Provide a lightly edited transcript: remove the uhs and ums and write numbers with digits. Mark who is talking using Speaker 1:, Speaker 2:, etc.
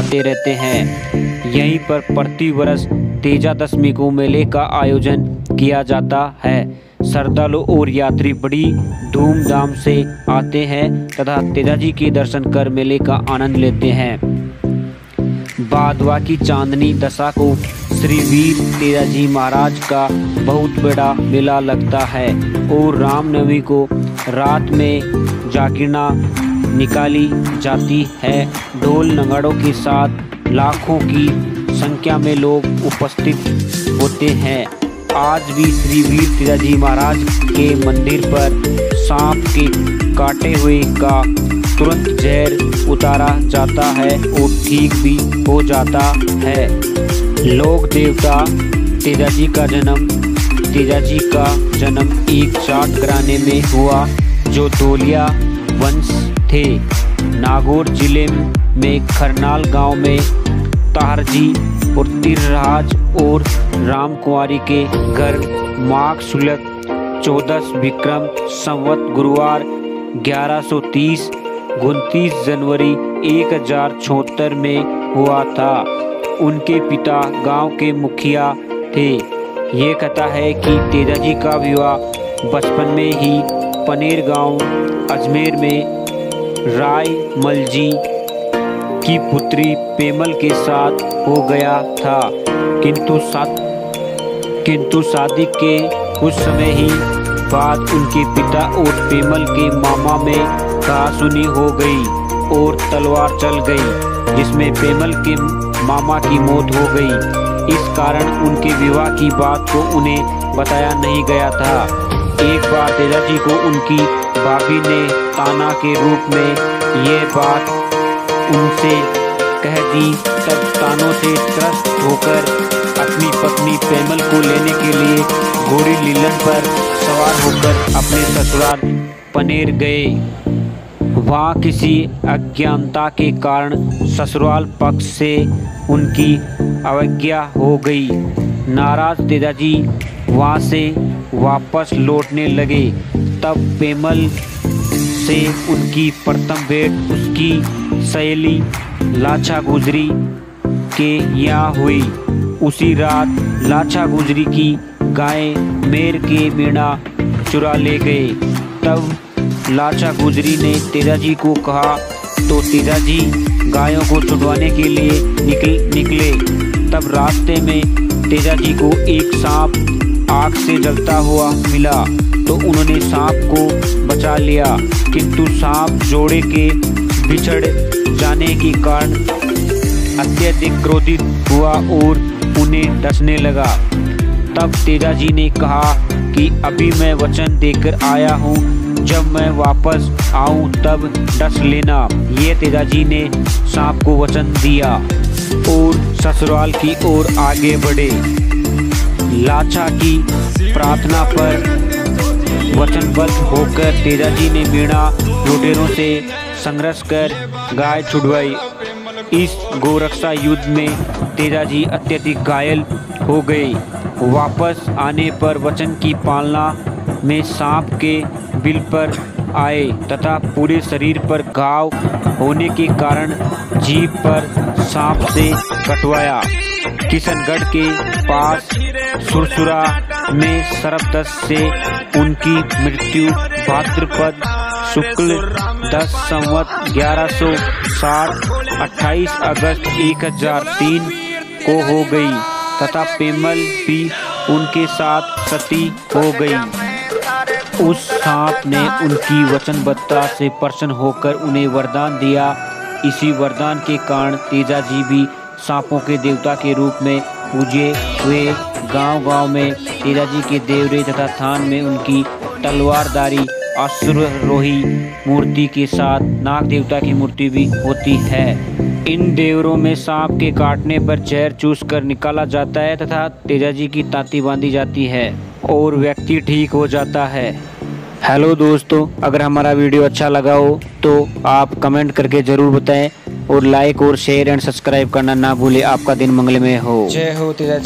Speaker 1: आते रहते हैं। यहीं पर प्रति वर्ष तेजा दशमी को मेले का आयोजन किया जाता है। श्रद्धालु और यात्री बड़ी धूमधाम से आते हैं तथा तेजा जी के दर्शन कर मेले का आनंद लेते हैं। भादवा की चांदनी दशा को श्री वीर तेजा जी महाराज का बहुत बड़ा मेला लगता है और रामनवमी को रात में जागरणा निकाली जाती है। ढोल नगाड़ों के साथ लाखों की संख्या में लोग उपस्थित होते हैं। आज भी श्री वीर तेजा जी महाराज के मंदिर पर सांप के काटे हुए का तुरंत जहर उतारा जाता है और ठीक भी हो जाता है। लोक देवता तेजा जी का जन्म एक जाट घराने में हुआ जो धोलिया वंश थे। नागौर जिले में खरनाल गांव में ताहरजी और तिरराज और रामकुमारी के घर माघ शुक्ल 14 विक्रम संवत गुरुवार 1130 29 जनवरी 1076 में हुआ था। उनके पिता गांव के मुखिया थे। ये कथा है कि तेजा जी का विवाह बचपन में ही पनेर गांव अजमेर में राय मलजी की पुत्री पेमल के साथ हो गया था, किंतु शादी के कुछ समय ही बाद उनके पिता और पेमल के मामा में कहासुनी हो गई और तलवार चल गई, जिसमें पेमल के मामा की मौत हो गई। इस कारण उनके विवाह की बात को उन्हें बताया नहीं गया था। एक बार तेजा जी को उनकी भाभी ने ताना के रूप में ये बात उनसे कह दी। तब तानों से त्रस्त होकर अपनी पत्नी पेमल को लेने के लिए घोड़ी लीलन पर सवार होकर अपने ससुराल पनेर गए। वहाँ किसी अज्ञानता के कारण ससुराल पक्ष से उनकी अवज्ञा हो गई। नाराज तेजा जी वहाँ से वापस लौटने लगे। तब पेमल से उनकी प्रथम भेंट उसकी सहेली लाछा गुजरी के यहाँ हुई। उसी रात लाछा गुजरी की गाय मेर के मीणा चुरा ले गए। तब लाछा गुजरी ने तेजा जी को कहा तो तेजा जी गायों को छुड़वाने के लिए निकले। तब रास्ते में तेजा जी को एक सांप आग से जलता हुआ मिला तो उन्होंने सांप को बचा लिया, किंतु सांप जोड़े के बिछड़ जाने के कारण अत्यधिक क्रोधित हुआ और उन्हें डसने लगा। तब तेजा जी ने कहा कि अभी मैं वचन देकर आया हूँ, जब मैं वापस आऊँ तब डस लेना। ये तेजा जी ने सांप को वचन दिया और ससुराल की ओर आगे बढ़े। लाछा की प्रार्थना पर वचनबद्ध होकर तेजा जी ने मीणा लुटेरों से संघर्ष कर गाय छुड़वाई। इस गोरक्षा युद्ध में तेजा जी अत्यधिक घायल हो गए। वापस आने पर वचन की पालना में सांप के बिल पर आए तथा पूरे शरीर पर घाव होने के कारण जीभ पर सांप से कटवाया। किशनगढ़ के पास सुरसुरा में सर्पदंश से उनकी मृत्यु भाद्रपद शुक्ल 10 संवत 1160 28 अगस्त 1003 को हो गई तथा पेमल भी उनके साथ सती हो गई। उस सांप ने उनकी वचनबद्धता से प्रसन्न होकर उन्हें वरदान दिया। इसी वरदान के कारण तेजा जी भी सांपों के देवता के रूप में पूजे हुए। गांव-गांव में तेजा जी के देवरे तथा थान में उनकी तलवारधारी अश्वारोही मूर्ति के साथ नाग देवता की मूर्ति भी होती है। इन देवरों में सांप के काटने पर जहर चूस कर निकाला जाता है तथा तेजा जी की तांती बांधी जाती है और व्यक्ति ठीक हो जाता है। हेलो दोस्तों, अगर हमारा वीडियो अच्छा लगा हो तो आप कमेंट करके ज़रूर बताएं और लाइक और शेयर एंड सब्सक्राइब करना ना भूलें। आपका दिन मंगलमय हो।
Speaker 2: जय हो तेजा जी।